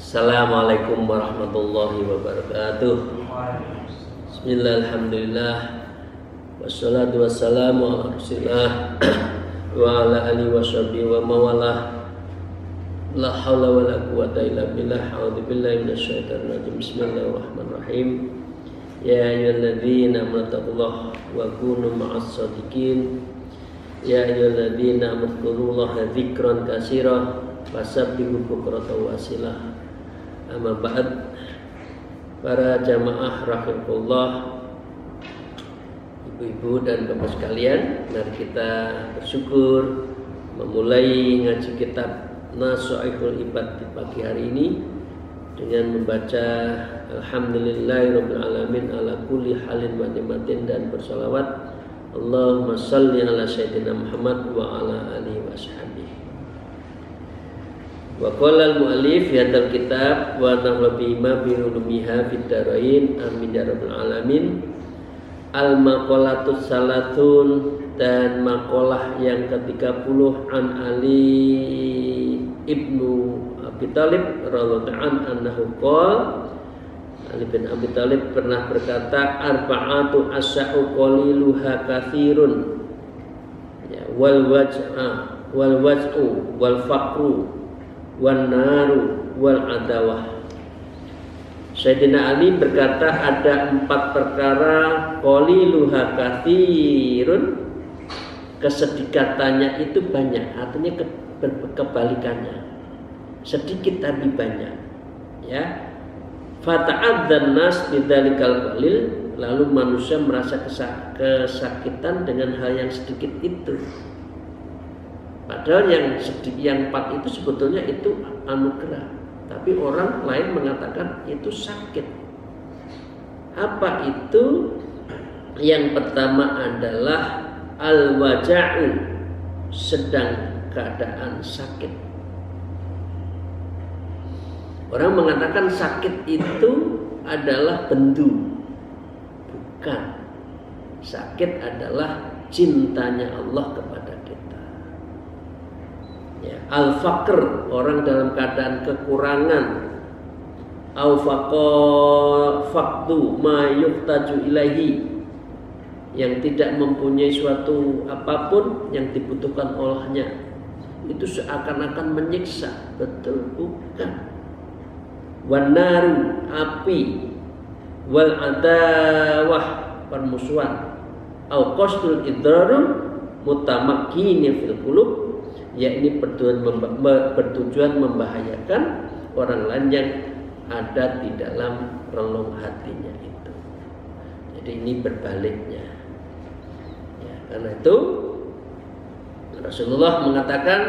Assalamualaikum warahmatullahi wabarakatuh. Bismillah, alhamdulillah, wassalatu wassalamu ala rasulillah wa ala alihi wa sahbihi wa mawalah. La hawla wa la quwata illa billah. A'udzu billahi minasyaitonir rajim. Bismillahirrahmanirrahim. Ya ayyuhalladzina amanu taqullaha wa kunu ma'as shadiqin. Ya ayyuhalladzina amanu dzkurullaha dzikran katsira wasabbihu bukratan wa asilah. Amma ba'd. Para jamaah rahimakumullah, ibu-ibu dan bapak sekalian, mari kita bersyukur memulai ngaji kitab Nasha'ihul Ibad di pagi hari ini dengan membaca Alhamdulillahirabbil alamin ala kulli halin wa ni'matin dan bersalawat Allahumma shalli ala sayyidina Muhammad wa ala alihi washabihi. Wa qala al-mu'allif fi hadzal kitab wa nahla bima bi ulumiha fid darain amin ya rabbal alamin. Al-maqalatus salatun, dan maqalah yang ke-30 an Ali ibnu Abi Thalib radhiyallahu anhu qala, Ali bin Abi Thalib pernah berkata, arba'atu asya'u qaliluha katsirun, ya, wal waj'u wal faqru wan naru wal adawah. Sayyidina Ali berkata, ada 4 perkara qaliluha katsirun, kesedikatannya itu banyak, artinya kebalikannya, sedikit tapi banyak, ya. Fata'adzan nas bidzalikal qalil, lalu manusia merasa kesakitan dengan hal yang sedikit itu. Padahal yang 4 itu sebetulnya itu anugerah, tapi orang lain mengatakan itu sakit. Apa itu? Yang pertama adalah al-waja'u, sedang keadaan sakit. Orang mengatakan sakit itu adalah bendu. Bukan. Sakit adalah cintanya Allah kepada kita. Ya, al-faqr, orang dalam keadaan kekurangan. Au faqdu ma yuhtaju ilaihi, yang tidak mempunyai suatu apapun yang dibutuhkan olehnya. Itu seakan-akan menyiksa. Betul, bukan. Wan naru, api. Wal adawah, permusuhan. Au qasdul idrarun mutamakkini fil qulub, yakni bertujuan membahayakan orang lain yang ada di dalam relung hatinya itu. Jadi ini berbaliknya, ya, karena itu Rasulullah mengatakan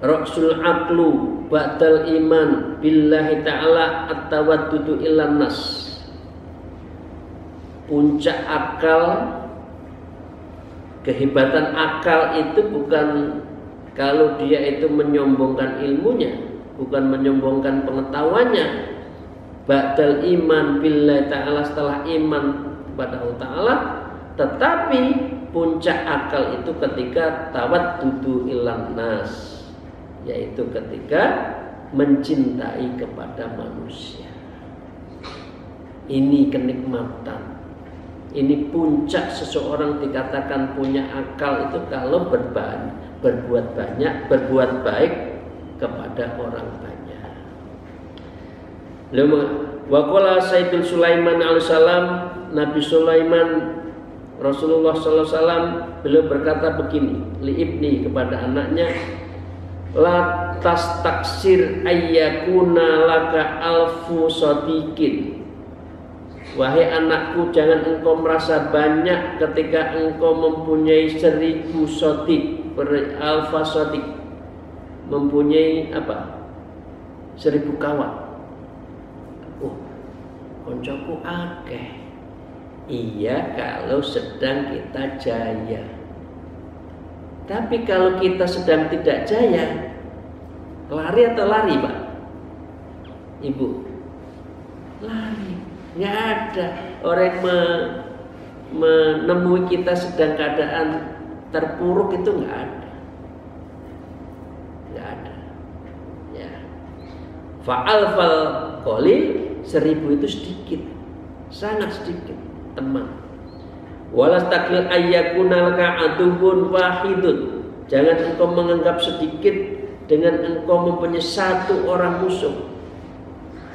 ra'sul aqlu ba'dal iman billahi ta'ala at-tawaddudu ilan nas. Puncak akal, kehebatan akal itu bukan kalau dia itu menyombongkan ilmunya, bukan menyombongkan pengetahuannya. Ba'dal iman billahi ta'ala, setelah iman kepada Allah Ta'ala, tetapi puncak akal itu ketika tawaddudu ilan nas, yaitu ketika mencintai kepada manusia. Ini kenikmatan. Ini puncak seseorang dikatakan punya akal itu kalau berbuat banyak, berbuat baik kepada orang banyak. Wa qala Sayyidul Sulaiman alaihissalam, Nabi Sulaiman Rasulullah sallallahu alaihi wasallam, beliau berkata begini li ibni, kepada anaknya, la tastaksir ayyakuna laka alfu sadiqin. Wahai anakku, jangan engkau merasa banyak ketika engkau mempunyai 1000 shadiq. Alfa shadiq, mempunyai apa? 1000 kawan. koncoku akeh. Iya kalau sedang kita jaya. Tapi kalau kita sedang tidak jaya, lari atau lari, Pak? Ibu? Lari. Nggak ada orang yang menemui kita sedang keadaan terpuruk, itu nggak ada. Nggak ada. Ya. Fa'al qalil, 1000 itu sedikit. Sangat sedikit, teman. Walastakil ayyakunalka aduwwun wahidun. Jangan engkau menganggap sedikit dengan engkau mempunyai satu orang musuh.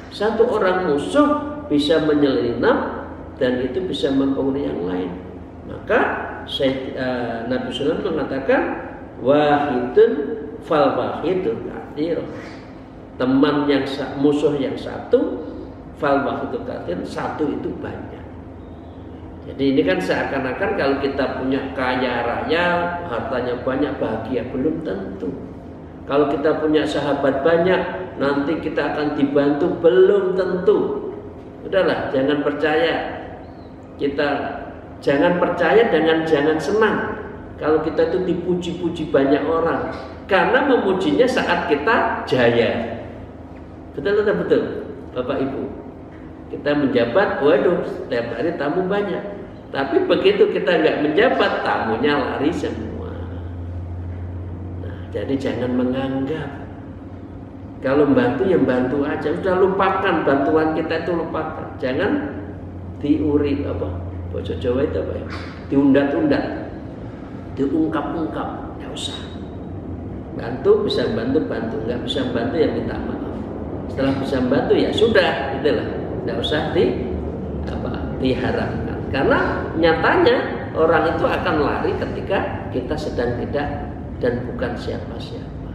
Satu orang musuh bisa menyelinap dan itu bisa mempengaruhi yang lain. Maka Nabi SAW mengatakan wahidun fal wahidun katsir. Teman yang musuh yang satu, fal wahidun katsir, satu itu banyak. Jadi ini kan seakan-akan kalau kita punya kaya raya, hartanya banyak, bahagia, belum tentu. Kalau kita punya sahabat banyak, nanti kita akan dibantu, belum tentu. Udahlah, jangan percaya. Kita jangan percaya dengan jangan senang kalau kita itu dipuji-puji banyak orang, karena memujinya saat kita jaya. Betul, Bapak Ibu. Kita menjabat, waduh, setiap hari tamu banyak. Tapi begitu kita nggak menjabat, tamunya lari semua. Nah, jadi jangan menganggap kalau bantu ya bantu aja. Udah lupakan bantuan kita itu, lupakan. Jangan diuri bahasa Jawa itu apa ya? Diundat-undat, diungkap-ungkap. Nggak usah. Bantu bisa bantu, nggak bisa bantu ya minta maaf. Setelah bisa bantu ya sudah, itulah. Nggak usah diharapkan. Karena nyatanya orang itu akan lari ketika kita sedang tidak dan bukan siapa-siapa.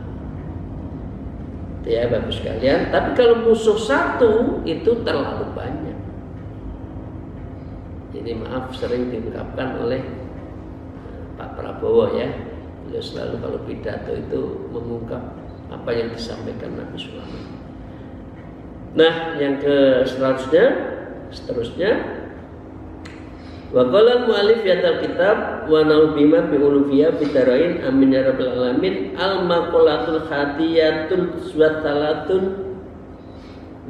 Ya bagus sekalian. Tapi kalau musuh satu itu terlalu banyak. Ini maaf sering diungkapkan oleh Pak Prabowo ya. Beliau selalu kalau pidato itu mengungkap apa yang disampaikan Nabi Sulaiman. Nah, yang seterusnya wa qala al-mu'allif fi kitab wa naubima bi ulufiyya bidarain amin ya rabbal alamin al maqalatul khatiyatul suwatalatun.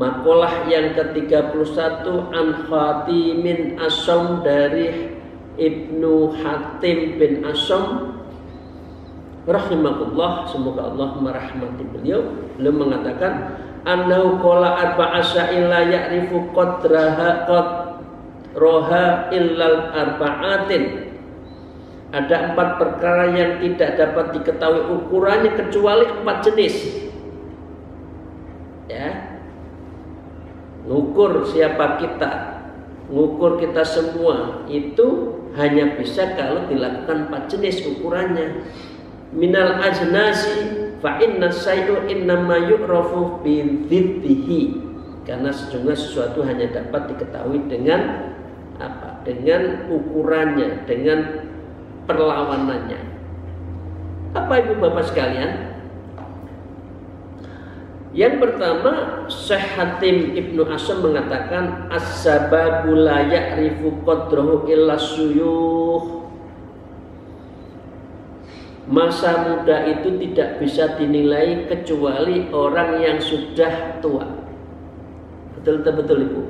Makalah yang ke-31 an Khatimin Asyam dari Ibnu Hatim bin Asyam rahimahullah, semoga Allah merahmati beliau. Beliau mengatakan annahu qala arba'asya illa ya'rifu roha illal arba'atin. Ada 4 perkara yang tidak dapat diketahui ukurannya kecuali 4 jenis. Ya, ngukur siapa kita, ngukur kita semua itu hanya bisa kalau dilakukan 4 jenis ukurannya. Minal ajnasi fa inna sayyu innama yu'rafu bi dziddihi. Karena sejumlah sesuatu hanya dapat diketahui dengan apa? Dengan ukurannya, dengan perlawanannya. Apa Ibu Bapak sekalian? Yang pertama, Syekh Hatim Ibnu Asyam mengatakan as-sababu la ya'rifu qadrahu illa syuyukh. Masa muda itu tidak bisa dinilai kecuali orang yang sudah tua. Betul Ibu.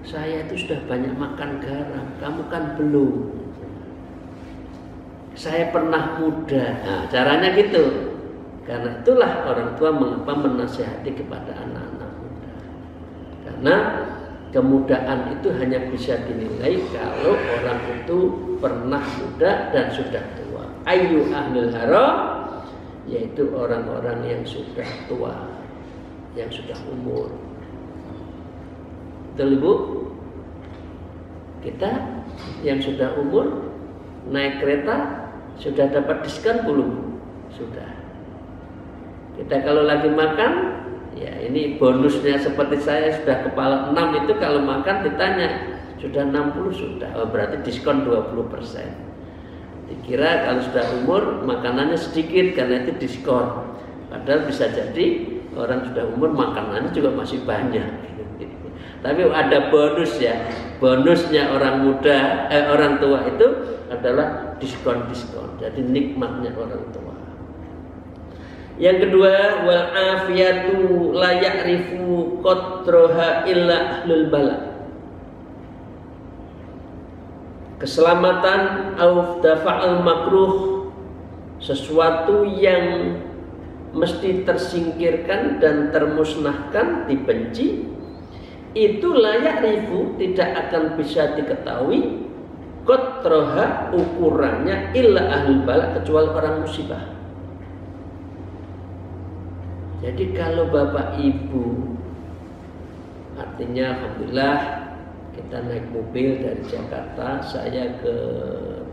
Saya itu sudah banyak makan garam, kamu kan belum. Saya pernah muda. Nah, caranya gitu. Karena itulah orang tua mengapa menasihati kepada anak-anak muda. Karena kemudaan itu hanya bisa dinilai kalau orang itu pernah muda dan sudah tua. Ayu ahlul haram, yaitu orang-orang yang sudah tua, yang sudah umur. Betul Ibu? Kita yang sudah umur naik kereta sudah dapat diskon belum? Sudah. Kita kalau lagi makan, ya ini bonusnya seperti saya sudah kepala 6 itu kalau makan ditanya sudah 60 sudah, oh, berarti diskon 20%. Dikira kalau sudah umur makanannya sedikit karena itu diskon. Padahal bisa jadi orang sudah umur makanannya juga masih banyak. Tapi ada bonus ya. Bonusnya orang muda, orang tua itu adalah diskon-diskon. Jadi nikmatnya orang tua. Yang kedua, wal afiyatu la ya'rifu qadraha illa ahlul bala. Keselamatan au dafa'al makruh, sesuatu yang mesti tersingkirkan dan termusnahkan, dibenci, itu layak rifu, tidak akan bisa diketahui qadraha, ukurannya, illa ahlul bala, kecuali orang musibah. Jadi kalau bapak ibu, artinya alhamdulillah kita naik mobil dari Jakarta, saya ke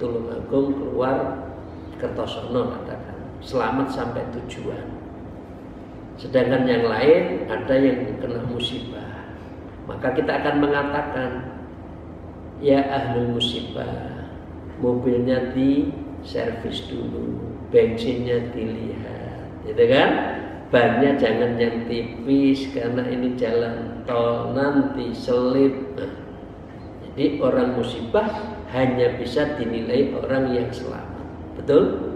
Tulungagung, keluar Kertosono katakan, selamat sampai tujuan. Sedangkan yang lain ada yang kena musibah, maka kita akan mengatakan, ya ahlul musibah, mobilnya di servis dulu, bensinnya dilihat, gitu kan? Bannya jangan yang tipis karena ini jalan tol nanti selip. Nah, jadi orang musibah hanya bisa dinilai orang yang selamat, betul?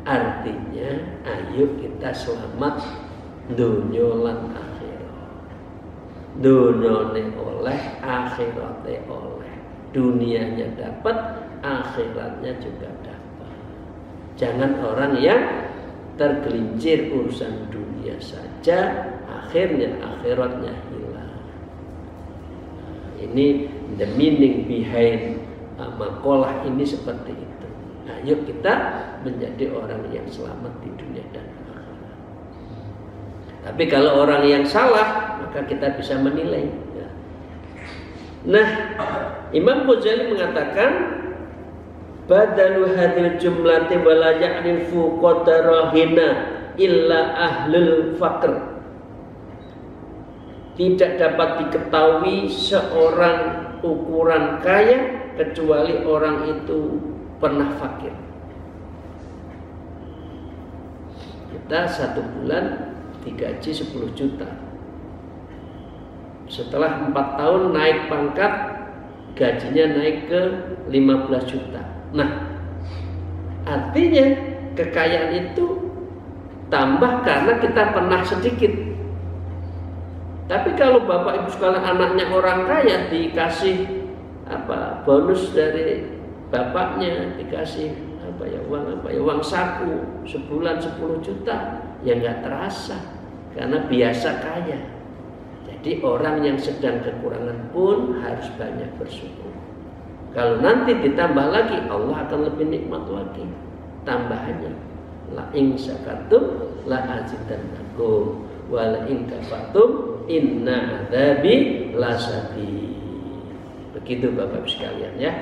Artinya ayo kita selamat dunya lan akhirat. Dunyane oleh, akhirate oleh. Dunianya dapat, akhiratnya juga dapat. Jangan orang yang tergelincir urusan dunia saja, akhirnya akhiratnya hilang. Ini the meaning behind makalah ini seperti itu. Ayo kita menjadi orang yang selamat di dunia dan akhirat. Tapi kalau orang yang salah, maka kita bisa menilai. Nah, Imam Ghazali mengatakan, badalu hadil jumlati wala ya'rifu qadarahina illa ahlul faqr. Tidak dapat diketahui seorang ukuran kaya kecuali orang itu pernah fakir. Kita 1 bulan digaji 10 juta. Setelah 4 tahun naik pangkat, gajinya naik ke 15 juta. Nah, artinya kekayaan itu tambah karena kita pernah sedikit. Tapi kalau bapak ibu sekalian anaknya orang kaya, dikasih bonus dari bapaknya, dikasih uang saku sebulan 10 juta, ya nggak terasa karena biasa kaya. Jadi orang yang sedang kekurangan pun harus banyak bersyukur. Kalau nanti ditambah lagi, Allah akan lebih nikmat lagi tambahannya. La in syakartum la azidannakum wa la in kafartum inna adzabi lasadid. Begitu Bapak sekalian ya.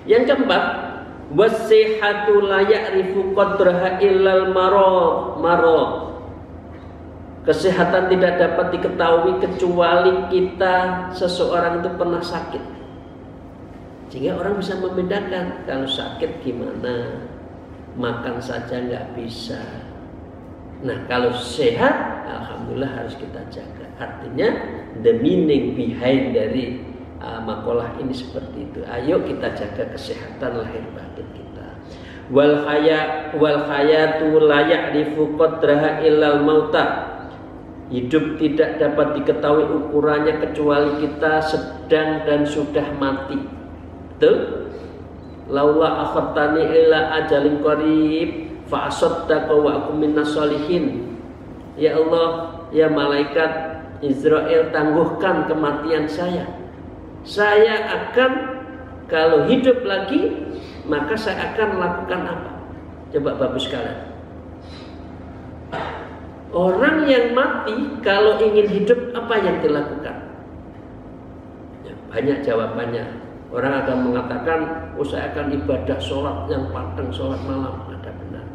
Yang keempat, wasihatu la ya'rifu qadraha illal marad. Kesehatan tidak dapat diketahui kecuali kita seseorang itu pernah sakit. Sehingga orang bisa membedakan kalau sakit gimana, makan saja nggak bisa. Nah kalau sehat, alhamdulillah harus kita jaga. Artinya the meaning behind dari makalah ini seperti itu. Ayo kita jaga kesehatan lahir batin kita. Wal hayatu la ya'rifu qadraha illal mauta. Hidup tidak dapat diketahui ukurannya kecuali kita sedang dan sudah mati. Betul? Laula akhartani ila ajalin qarib fa asaddaqa wa akum minas sholihin. Ya Allah, ya malaikat Israel, tangguhkan kematian saya. Saya akan, kalau hidup lagi, maka saya akan melakukan apa? Coba Bapak sekalian. Orang yang mati kalau ingin hidup, apa yang dilakukan? Ya, banyak jawabannya. Orang akan mengatakan, oh saya akan ibadah sholat yang padang, sholat malam. Ada benar.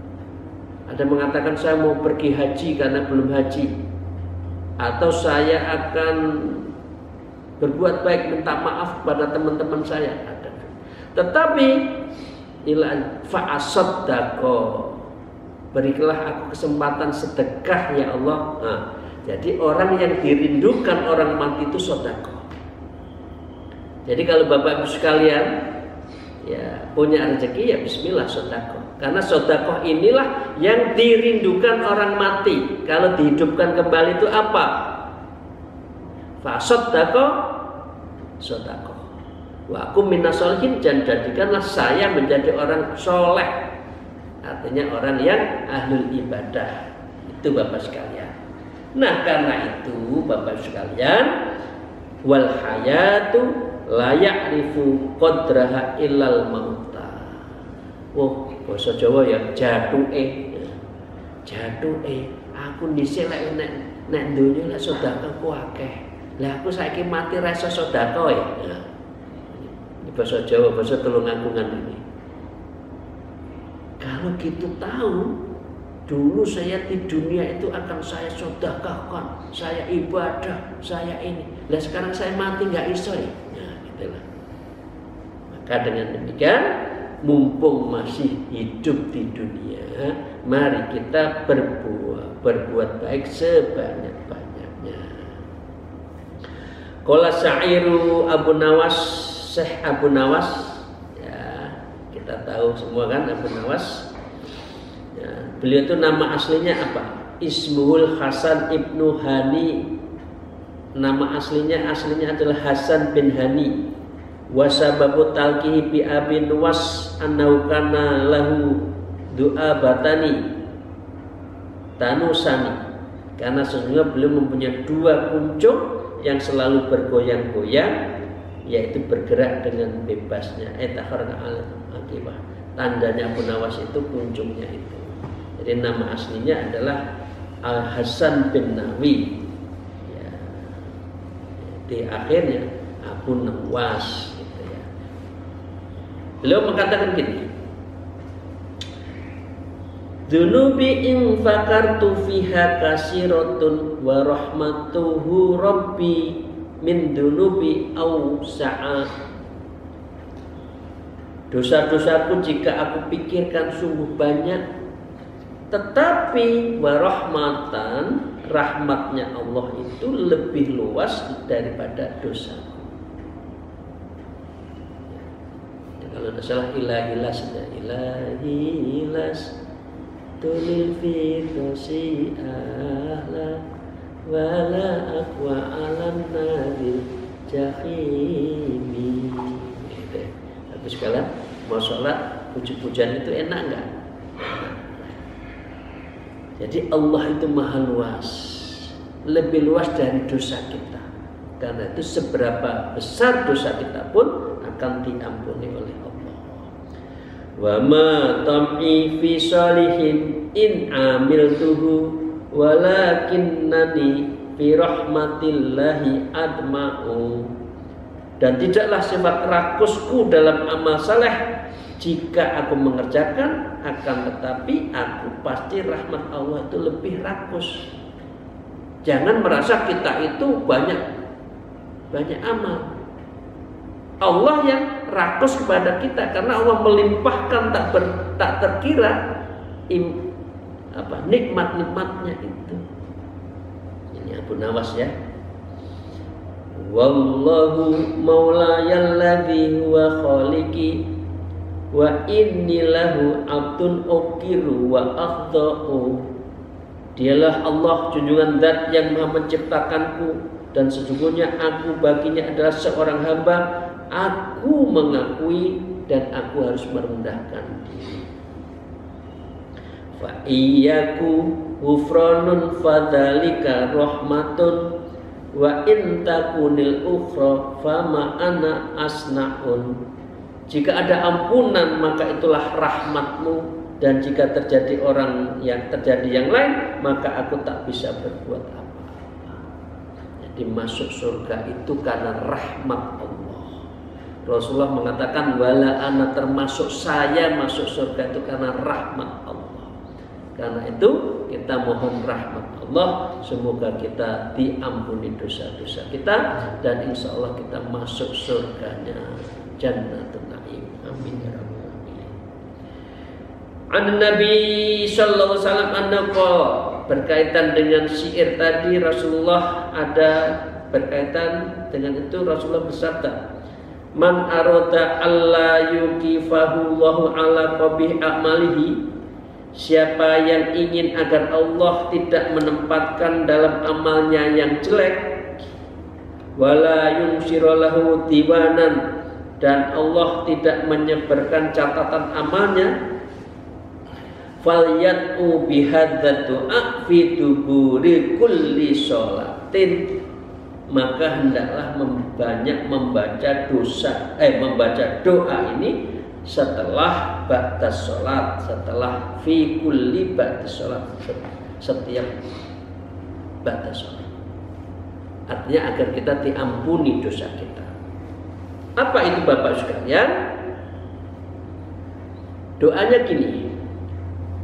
Ada mengatakan saya mau pergi haji karena belum haji. Atau saya akan berbuat baik, minta maaf kepada teman-teman saya. Ada. Tetapi ila fa'asaddaqa, berikanlah aku kesempatan sedekah ya Allah. Nah, Jadi orang yang dirindukan orang mati itu sedekah. Jadi kalau Bapak Ibu sekalian ya punya rezeki ya bismillah sedekah. Karena sedekah inilah yang dirindukan orang mati. Kalau dihidupkan kembali itu apa? Fa sedekah sedekah. Wa aku minas sholihin, dan jadikanlah saya menjadi orang soleh. Artinya orang yang ahlul ibadah. Itu Bapak sekalian. Nah karena itu Bapak sekalian, wal hayatu la ya'rifu qadraha illal mauta. Oh, bahasa Jawa ya jatuhe. Jatuhe aku dhisik lek nek donya lek sedekahku akeh. Lah aku saiki mati ra iso sedekah ya. Ini bahasa Jawa, bahasa Tulungagungan ini. Kalau gitu tahu, dulu saya di dunia itu akan saya sedekahkan, saya ibadah, saya ini. Lah sekarang saya mati nggak iso ya. Nah, gitulah. Maka dengan demikian, mumpung masih hidup di dunia, mari kita berbuat baik sebanyak-banyaknya. Qala Syairu Abu Nawas, Syekh Abu Nawas, ya kita tahu semua kan Abu Nawas. Ya, beliau itu nama aslinya apa? Ismuhul Hasan ibnu Hani. Nama aslinya adalah Hasan bin Hani. Wasababu talqihi bi Abi Nuwas annahu kana lahu du'a batani tanusani. Karena sesungguhnya beliau mempunyai dua kuncung yang selalu bergoyang-goyang, yaitu bergerak dengan bebasnya. Taharna al-aqibah. Tandanya Abu Nawas itu kuncungnya itu. Jadi nama aslinya adalah Al-Hasan bin Nawi. Ya. Di akhirnya Abu Nawas gitu ya. Beliau mengatakan gini. Dunubi in fakartu fiha kasiratun wa rahmatuhu rabbi min dunubi awsa'a. Dosa-dosaku jika aku pikirkan sungguh banyak, tetapi warahmatan, rahmatnya Allah itu lebih luas daripada dosaku. Ya, kalau tidak salah ilahilas, ilahilas tulil firdosi ahla wala aqwa alam naril jahimi. Tapi sekalian mau sholat puji-pujian itu enak enggak? Jadi Allah itu maha luas, lebih luas dari dosa kita. Karena itu seberapa besar dosa kita pun akan diampuni oleh Allah. Wa ma tam'i fi sholihin in amiltuhu walakinnani fi rahmatillahi adma'u. Dan tidaklah sifat rakusku dalam amal saleh jika aku mengerjakan, akan tetapi aku pasti rahmat Allah itu lebih rakus. Jangan merasa kita itu banyak amal. Allah yang rakus kepada kita karena Allah melimpahkan tak terkira nikmat-nikmatnya itu. Ini Abu Nawas ya. Wallahu maulayalladzi huwa khaliqi wa inni lahu abdun ukiru wa akhda'u. Dialah Allah junjungan zat yang maha menciptakanku, dan sesungguhnya aku baginya adalah seorang hamba. Aku mengakui dan aku harus merendahkan diri. Fa iyyaku ghufranun fadzalika rahmatun wa in takunil ukhra fama ana asnaun. Jika ada ampunan maka itulah rahmatmu, dan jika terjadi yang lain maka aku tak bisa berbuat apa-apa. Jadi masuk surga itu karena rahmat Allah. Rasulullah mengatakan wala ana, termasuk saya masuk surga itu karena rahmat Allah. Karena itu kita mohon rahmat Allah, semoga kita diampuni dosa-dosa kita dan insya Allah kita masuk surganya Jannatul Na'im. Amin ya rabbal alamin. An Nabi sallallahu alaihi wasallam annahu berkaitan dengan syair tadi, Rasulullah ada berkaitan dengan itu. Rasulullah bersabda, man arada alla yuqifahu Allahu ala qabih a'malihi, siapa yang ingin agar Allah tidak menempatkan dalam amalnya yang jelek, wala yunsyiralahu diwanan, dan Allah tidak menyebarkan catatan amalnya, falyat'u bihadzal du'a fi duburi kulli sholatin, maka hendaklah banyak membaca doa ini setelah ba'da sholat, setelah fi kulli ba'da sholat, setiap ba'da sholat. Artinya agar kita diampuni dosa kita. Apa itu Bapak sekalian? Doanya gini,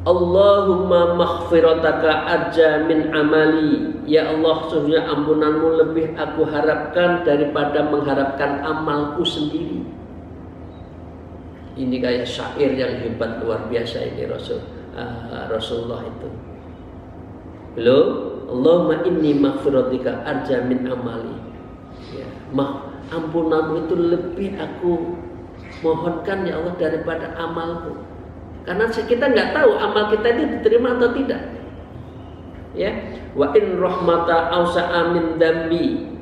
Allahumma maghfirataka arja min amali, ya Allah, sesungguhnya ampunanmu lebih aku harapkan daripada mengharapkan amalku sendiri. Ini kayak syair yang hebat luar biasa ini Rasulullah itu. Belum, Allahumma inni maghfiratika arja min amali, ya, ampunanmu itu lebih aku mohonkan ya Allah daripada amalku. Karena kita nggak tahu amal kita ini diterima atau tidak. Ya, wa in rahmata ausa'a min dambi,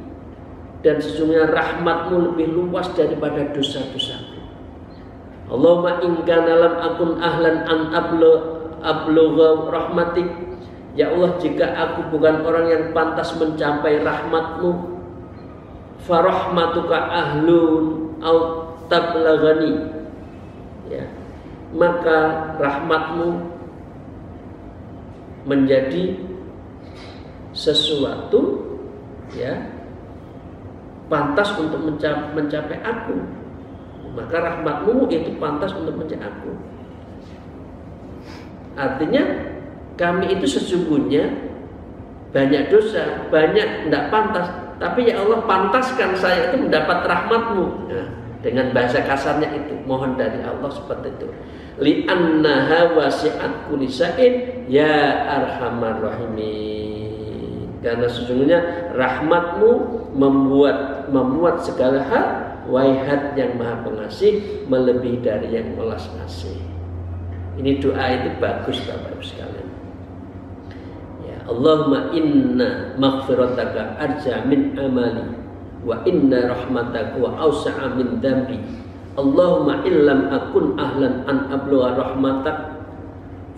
dan sesungguhnya rahmatmu lebih luas daripada dosa-dosaku. Allahumma in kana lam akun ahlan an ablugha rahmatik, ya Allah, jika aku bukan orang yang pantas mencapai rahmatmu, farahmatuka ahlun au tablaghani, ya, maka rahmatmu menjadi sesuatu, ya, pantas untuk mencapai aku, maka rahmatmu itu pantas untuk mencapai aku. Artinya kami itu sesungguhnya banyak dosa, banyak tidak pantas, tapi ya Allah, pantaskan saya itu mendapat rahmatmu. Nah, dengan bahasa kasarnya itu, mohon dari Allah seperti itu. Li'annaha wasi'at kulli syai'in ya arhamar rahimin. Karena sesungguhnya rahmatmu memuat segala hal, wahai yang maha pengasih, melebihi dari yang welas asih. Ini doa itu bagus Bapak Ibu sekalian. Ya, Allahumma inna maghfirataka arja min amali, wa inna rahmataka wa awsa'a min dambi. Allahumma illam akun ahlan an ablugha rahmatak,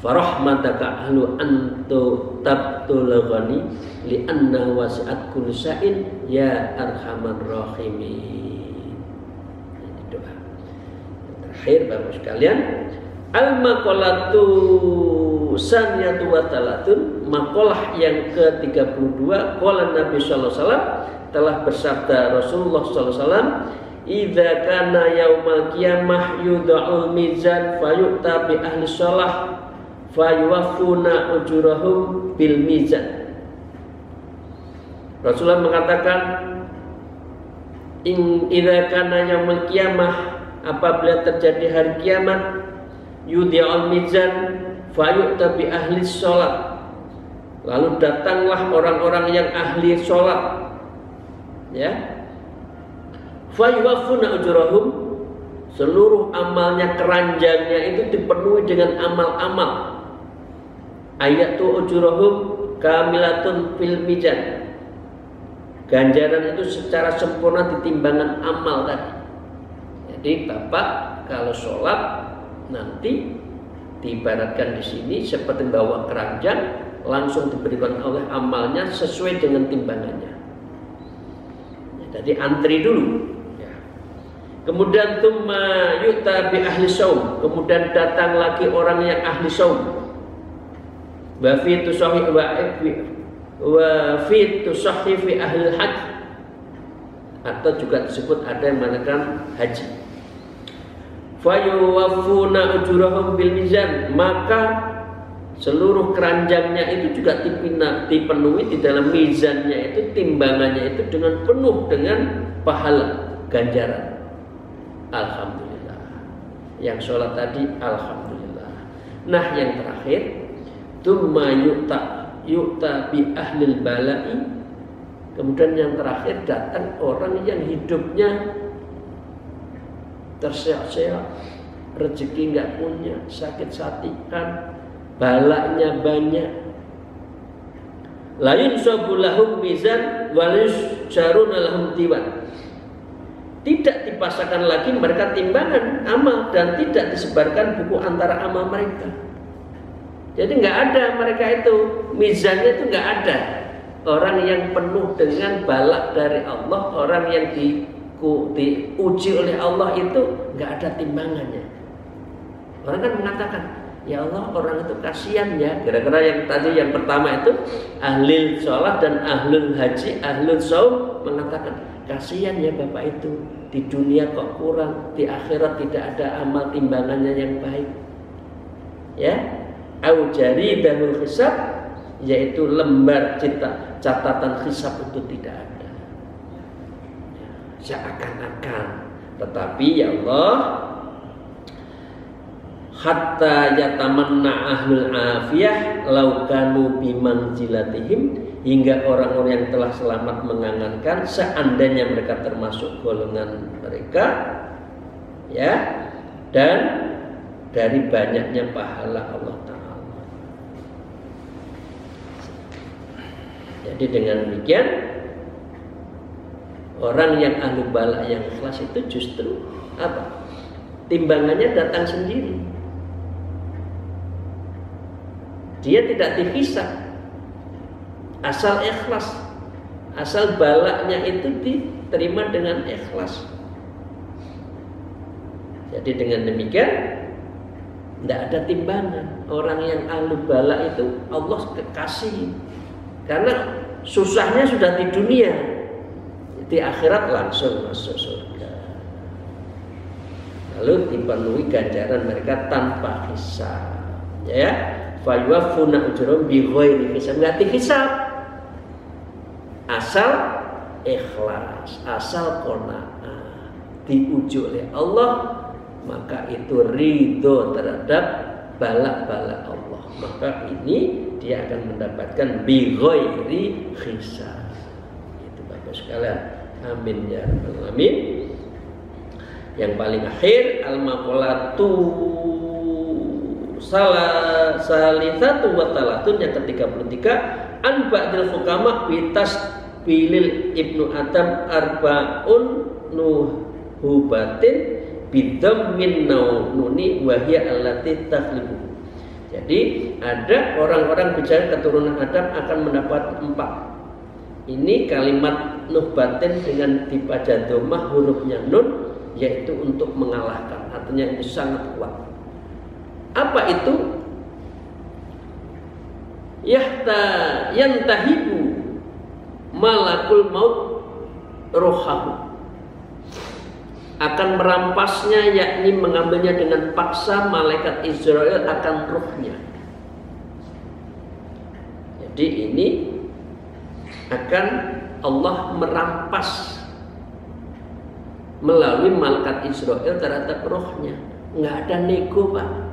farahmataka ahlu antu tabtulaghani, li'anna wasi'at kulli syai'in ya arhamar rahimin. Ini doa terakhir Bapak sekalian. Al-maqalatu saniyatu wa talatun, maqalah yang ke-32. Qala Nabi sallallahu alaihi wasallam, telah bersabda Rasulullah sallallahu alaihi wasallam, idza kana yaumal qiyamah yudha'ul mizan fayu'ta bi ahli shalah fayuwaffuna ujurahum bil mizan. Rasulullah mengatakan, idza kana yaumul qiyamah, apabila terjadi hari kiamat, yudha'ul mizan fayu'ta bi ahli shalah, lalu datanglah orang-orang yang ahli sholat, ya, fayuwaffuna ujurahum, seluruh amalnya, keranjangnya itu dipenuhi dengan amal-amal. Ayatu ujurahum kamilatun fil mizan, ganjaran itu secara sempurna di timbangan amal tadi. Jadi Bapak kalau sholat nanti diibaratkan di sini seperti bawa keranjang, langsung diberikan oleh amalnya sesuai dengan timbangannya. Jadi antri dulu. Kemudian tumma yu'ta bi ahli shaum, kemudian datang lagi orang yang ahli shaum. Wa fi tusahhi fi ahli haji, atau juga disebut ada yang mengatakan haji. Fayuwaffuna ujurahum bil mizan, maka seluruh keranjangnya itu juga dipenuhi di dalam mizannya itu, timbangannya itu dengan penuh dengan pahala, ganjaran. Alhamdulillah. Yang sholat tadi alhamdulillah. Nah yang terakhir, tumma yu'ta yu'ta bi ahlil bala'i. Kemudian yang terakhir datang orang yang hidupnya terseok-seok, rezeki nggak punya, sakit-sakitan, balaknya banyak. La yunsabu lahum mizan wa yusjaruna lahum diwan. Tidak dipasangkan lagi mereka timbangan amal dan tidak disebarkan buku antara amal mereka. Jadi nggak ada mereka itu, mizannya itu nggak ada. Orang yang penuh dengan balak dari Allah, orang yang diuji oleh Allah itu nggak ada timbangannya. Orang kan mengatakan, ya Allah, orang itu kasihan ya. Kira-kira yang tadi yang pertama itu ahli sholat dan ahlul haji, ahlul saum mengatakan, kasihan ya bapak itu, di dunia kok kurang, di akhirat tidak ada amal timbangannya yang baik. Ya, au jaridahul hisab, yaitu lembar catatan hisab itu tidak ada. Seakan-akan, tetapi ya Allah, hatta yatamanna ahlul afiyah law kanu bimanzilatihim, hingga orang-orang yang telah selamat mengangankan seandainya mereka termasuk golongan mereka, ya, dan dari banyaknya pahala Allah Ta'ala. Jadi dengan demikian, orang yang ahlu bala yang ikhlas itu justru apa? Timbangannya datang sendiri. Dia tidak dihisab, asal ikhlas, asal balaknya itu diterima dengan ikhlas. Jadi dengan demikian tidak ada timbangan. Orang yang ahlu balak itu Allah kasih, karena susahnya sudah di dunia, di akhirat langsung masuk surga. Lalu dipenuhi ganjaran mereka tanpa hisab, ya. Fayuwafuna ujurahum bi ghairi hisab, enggak dihisab, asal ikhlas, asal qanaah, diuji oleh Allah, maka itu ridho terhadap balak-balak Allah, maka ini dia akan mendapatkan bi ghairi hisab. Itu Bapak sekalian, amin ya rabbal alamin. Yang paling akhir, al-maqalatu salisatu wa talatun, yang ke-33, an ba'dil hukama bitas bilil ibnu Adam arbaun nuhubatin bidhammin nuni wahya allati takhlibu. Jadi ada orang-orang bicara keturunan Adam akan mendapat 4. Ini kalimat nuhbatin dengan dibaca dhammah hurufnya nun, yaitu untuk mengalahkan, artinya itu sangat kuat. Apa itu? Yantahibu malakul maut rohahu, akan merampasnya, yakni mengambilnya dengan paksa malaikat Israel akan rohnya. Jadi ini akan Allah merampas melalui malaikat Israel terhadap rohnya. Nggak ada nego, Pak.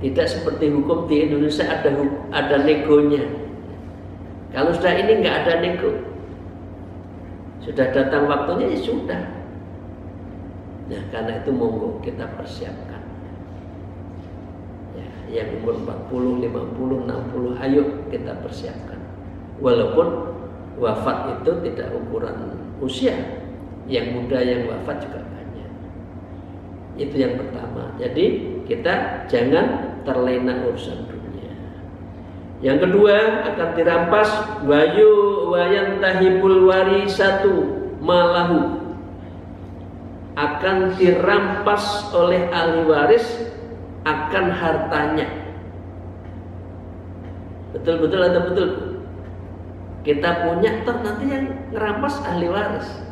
Tidak seperti hukum di Indonesia ada negonya. Kalau sudah ini nggak ada nego, sudah datang waktunya, ya sudah. Nah, karena itu monggo kita persiapkan. Ya, yang umur 40, 50, 60, ayo kita persiapkan. Walaupun wafat itu tidak ukuran usia, yang muda yang wafat juga banyak. Itu yang pertama. Jadi kita jangan terlena urusan dunia. Yang kedua, akan dirampas wayantahibul warisatu malahu, akan dirampas oleh ahli waris akan hartanya. Betul-betul atau betul? Kita punya, toh nanti yang ngerampas ahli waris.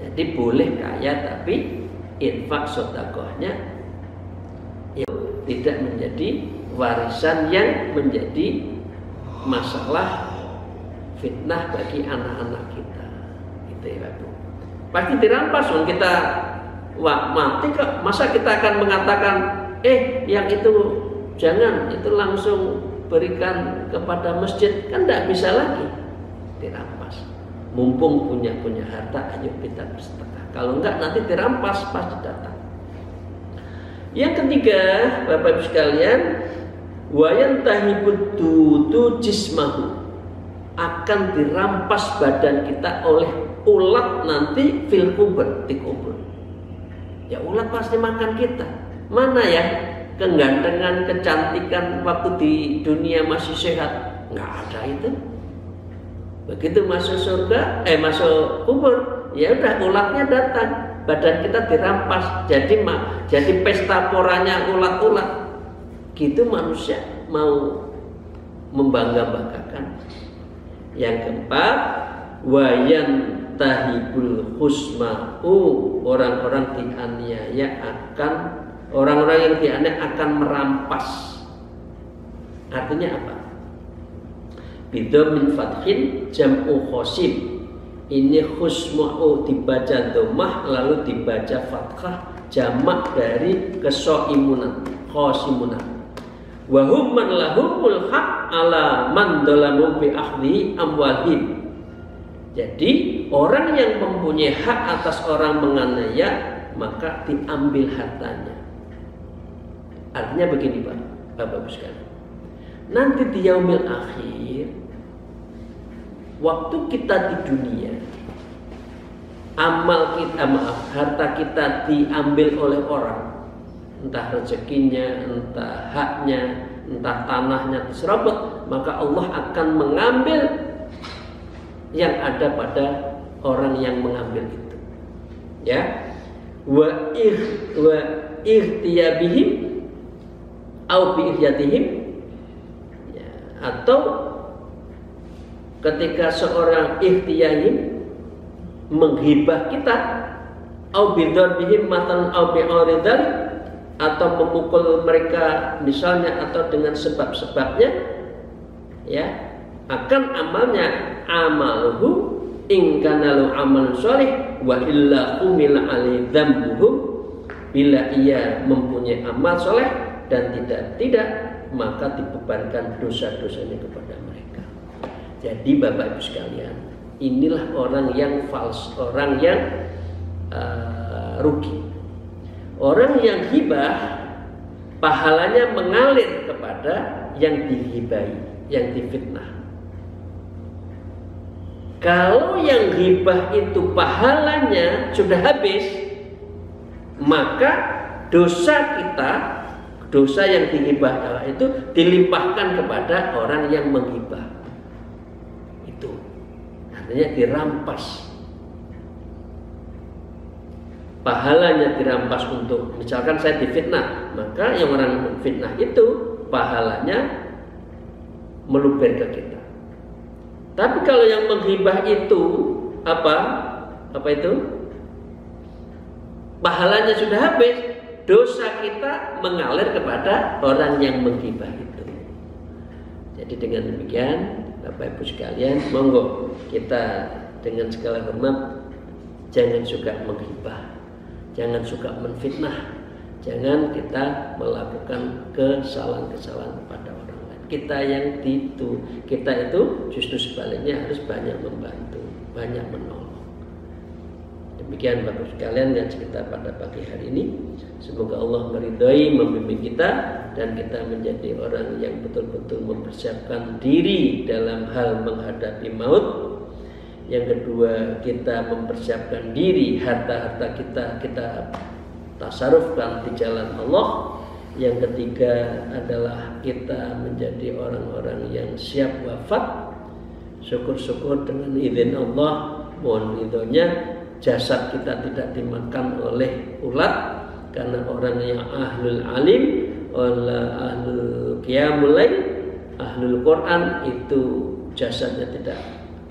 Jadi boleh kaya tapi infak sedekahnya ya, tidak menjadi warisan yang menjadi masalah fitnah bagi anak-anak kita. Gitu ya, Bu. Pasti dirampas, kita mati kok. Masa kita akan mengatakan yang itu jangan itu langsung berikan kepada masjid, kan tidak bisa lagi, dirampas. Mumpung punya harta, ayo kita bersedekah. Kalau enggak nanti dirampas pasti datang. Yang ketiga, Bapak Ibu sekalian, wayantahibu dudu jismahu, akan dirampas badan kita oleh ulat nanti fil kubur, di kubur. Ya ulat pasti makan kita. Mana ya kegantengan, kecantikan waktu di dunia masih sehat? Nggak ada itu. Begitu masuk surga, masuk kubur, ya udah ulatnya datang, badan kita dirampas. Jadi pesta poranya ulat-ulat. Gitu manusia mau membangga-banggakan. Yang keempat, wayan tahibul husma'u, orang-orang yang dianiaya akan merampas. Artinya apa? Bidhamin fathin jam'u khosim. Ini husma'u dibaca dhammah lalu dibaca fathah, jamak dari kesoimunan, khosimunan. Wa hum man lahumul haq ala man dhalamu bi akhdhi amwalihim. Jadi orang yang mempunyai hak atas orang menganiaya, maka diambil hartanya. Artinya begini Pak, Bapak-Ibu sekalian. Nanti di yaumil akhir, waktu kita di dunia, harta kita diambil oleh orang, entah rezekinya, entah haknya, entah tanahnya diserobot, maka Allah akan mengambil yang ada pada orang yang mengambil itu. Ya, wa ihtiyabihim au bi ihtiyatihim, ya, atau ketika seorang ihtiyahim menghibah kita, au bidarbihim matan au bi'aridal, atau memukul mereka misalnya, atau dengan sebab-sebabnya, ya, akan amalnya amaluhu in kana lahu amalun shalih wa illa umila alaihi dzambuhum, bila ia mempunyai amal soleh dan tidak, maka dibebankan dosa-dosanya kepada mereka. Jadi Bapak Ibu sekalian, inilah orang yang fals, orang yang rugi. Orang yang hibah pahalanya mengalir kepada yang dihibahi, yang difitnah. Kalau yang hibah itu pahalanya sudah habis, maka dosa kita, dosa yang dihibah itu dilimpahkan kepada orang yang menghibah. Itu artinya dirampas. Pahalanya dirampas untuk, misalkan saya difitnah, maka yang orang fitnah itu pahalanya meluber ke kita. Tapi kalau yang menghibah itu apa itu? Pahalanya sudah habis, dosa kita mengalir kepada orang yang menghibah itu. Jadi dengan demikian, Bapak Ibu sekalian, monggo kita dengan segala hormat jangan suka menghibah, jangan suka menfitnah, jangan kita melakukan kesalahan-kesalahan kepada orang lain. Kita itu justru sebaliknya harus banyak membantu, banyak menolong. Demikian Bapak sekalian yang kita pada pagi hari ini. Semoga Allah meridhai, membimbing kita, dan kita menjadi orang yang betul-betul mempersiapkan diri dalam hal menghadapi maut. Yang kedua, kita mempersiapkan diri, harta-harta kita tasarufkan di jalan Allah. Yang ketiga adalah kita menjadi orang-orang yang siap wafat. Syukur-syukur dengan izin Allah, mohon ridhonya, jasad kita tidak dimakan oleh ulat, karena orang yang ahlul alim, ahlul qiyamul lail, ahlul Quran, itu jasadnya tidak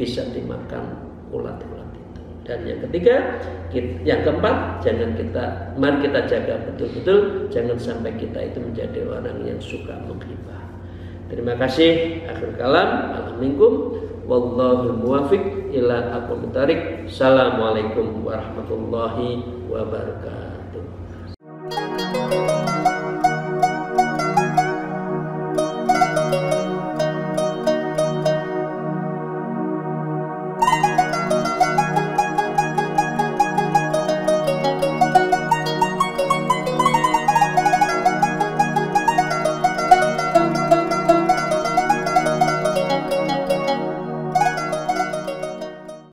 bisa dimakan ulat-ulat itu. Dan yang ketiga, yang keempat, mari kita jaga betul-betul, jangan sampai kita itu menjadi orang yang suka menghibah. Terima kasih. Akhir kalam, alhamdulillah, wallahu muwafiq ila aqwamit thariq. Assalamualaikum warahmatullahi wabarakatuh.